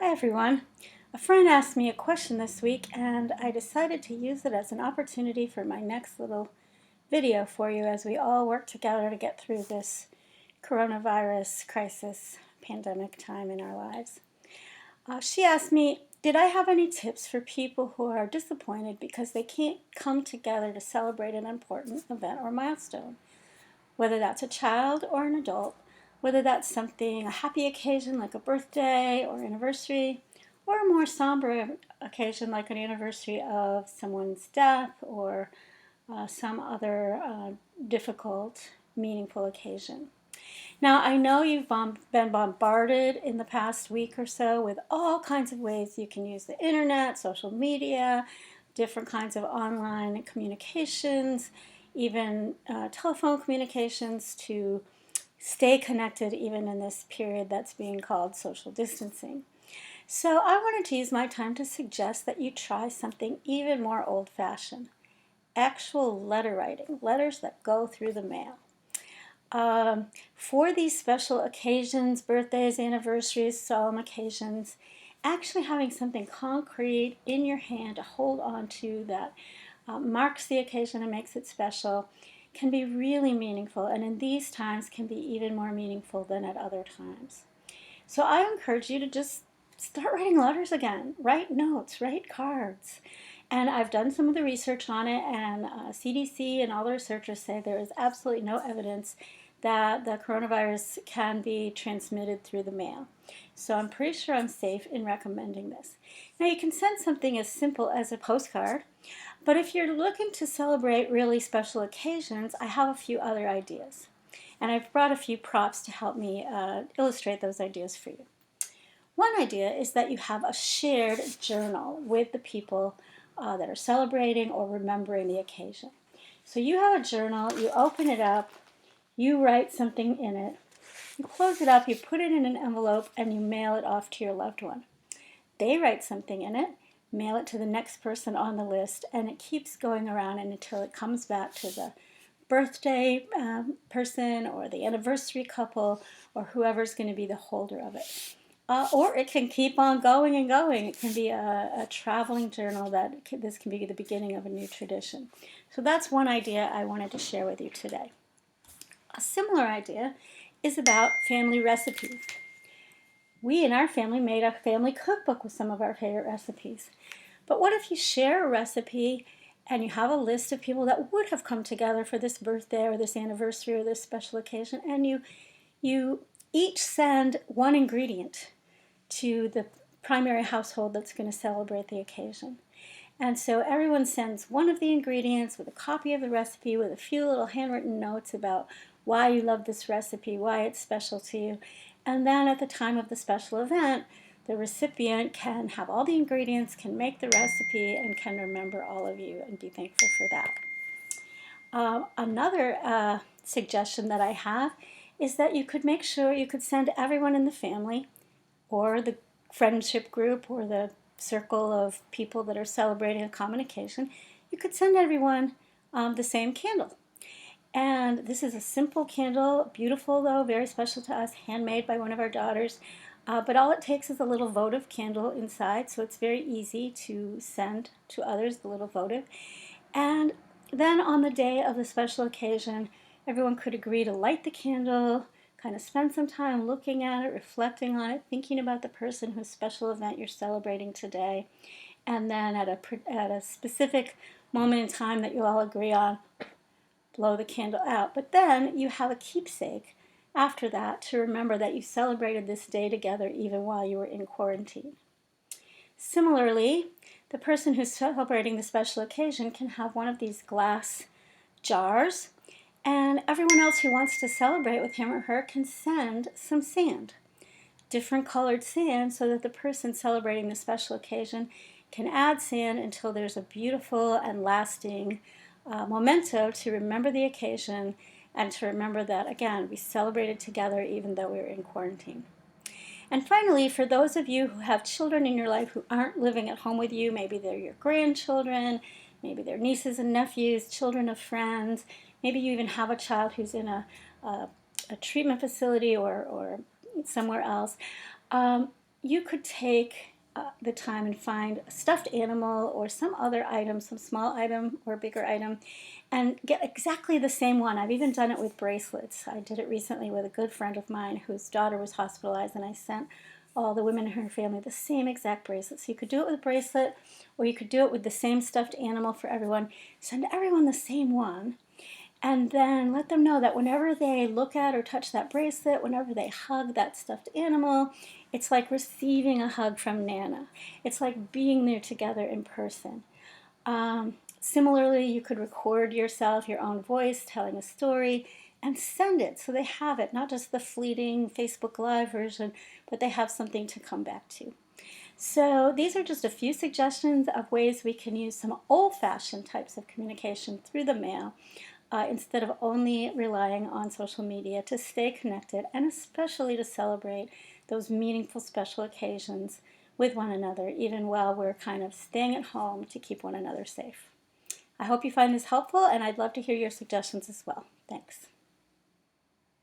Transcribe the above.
Hi everyone. A friend asked me a question this week and I decided to use it as an opportunity for my next little video for you as we all work together to get through this coronavirus crisis pandemic time in our lives. She asked me, did I have any tips for people who are disappointed because they can't come together to celebrate an important event or milestone? Whether that's a child or an adult, whether that's something, a happy occasion like a birthday or anniversary, or a more somber occasion like an anniversary of someone's death or some other difficult, meaningful occasion. Now, I know you've been bombarded in the past week or so with all kinds of ways you can use the internet, social media, different kinds of online communications, even telephone communications to stay connected even in this period that's being called social distancing. So I wanted to use my time to suggest that you try something even more old-fashioned, actual letter writing, letters that go through the mail. For these special occasions, birthdays, anniversaries, solemn occasions, actually having something concrete in your hand to hold on to that marks the occasion and makes it special can be really meaningful, and in these times can be even more meaningful than at other times. So I encourage you to just start writing letters again, write notes, write cards. And I've done some of the research on it, and CDC and all the researchers say there is absolutely no evidence that the coronavirus can be transmitted through the mail. So I'm pretty sure I'm safe in recommending this. Now you can send something as simple as a postcard, but if you're looking to celebrate really special occasions, I have a few other ideas. And I've brought a few props to help me illustrate those ideas for you. One idea is that you have a shared journal with the people that are celebrating or remembering the occasion. So you have a journal, you open it up, you write something in it, you close it up, you put it in an envelope, and you mail it off to your loved one. They write something in it, mail it to the next person on the list, and it keeps going around until it comes back to the birthday person or the anniversary couple or whoever's going to be the holder of it. Or it can keep on going and going. It can be a traveling journal this can be the beginning of a new tradition. So that's one idea I wanted to share with you today. A similar idea is about family recipes. We in our family made a family cookbook with some of our favorite recipes. But what if you share a recipe and you have a list of people that would have come together for this birthday or this anniversary or this special occasion, and you each send one ingredient to the primary household that's going to celebrate the occasion. And so everyone sends one of the ingredients with a copy of the recipe with a few little handwritten notes about why you love this recipe, why it's special to you. And then at the time of the special event, the recipient can have all the ingredients, can make the recipe, and can remember all of you and be thankful for that. Another suggestion that I have is that you could make sure you could send everyone in the family or the friendship group or the circle of people that are celebrating a common occasion, you could send everyone the same candle. And this is a simple candle, beautiful though, very special to us, handmade by one of our daughters. But all it takes is a little votive candle inside, so it's very easy to send to others the little votive. And then on the day of the special occasion, everyone could agree to light the candle, kind of spend some time looking at it, reflecting on it, thinking about the person whose special event you're celebrating today. And then at a specific moment in time that you all agree on, blow the candle out. But then you have a keepsake after that to remember that you celebrated this day together even while you were in quarantine. Similarly, the person who's celebrating the special occasion can have one of these glass jars, and everyone else who wants to celebrate with him or her can send some sand, different colored sand, so that the person celebrating the special occasion can add sand until there's a beautiful and lasting memento to remember the occasion and to remember that, again, we celebrated together even though we were in quarantine. And finally, for those of you who have children in your life who aren't living at home with you, maybe they're your grandchildren, maybe they're nieces and nephews, children of friends, maybe you even have a child who's in a treatment facility or somewhere else, you could take the time and find a stuffed animal or some other item, some small item or bigger item, and get exactly the same one. I've even done it with bracelets. I did it recently with a good friend of mine whose daughter was hospitalized, and I sent all the women in her family the same exact bracelet. So you could do it with a bracelet, or you could do it with the same stuffed animal for everyone. Send everyone the same one, and then let them know that whenever they look at or touch that bracelet, whenever they hug that stuffed animal, it's like receiving a hug from Nana. It's like being there together in person. Similarly, you could record yourself, your own voice, telling a story, and send it so they have it, not just the fleeting Facebook Live version, but they have something to come back to. So these are just a few suggestions of ways we can use some old-fashioned types of communication through the mail instead of only relying on social media to stay connected and especially to celebrate those meaningful special occasions with one another, even while we're kind of staying at home to keep one another safe. I hope you find this helpful, and I'd love to hear your suggestions as well. Thanks.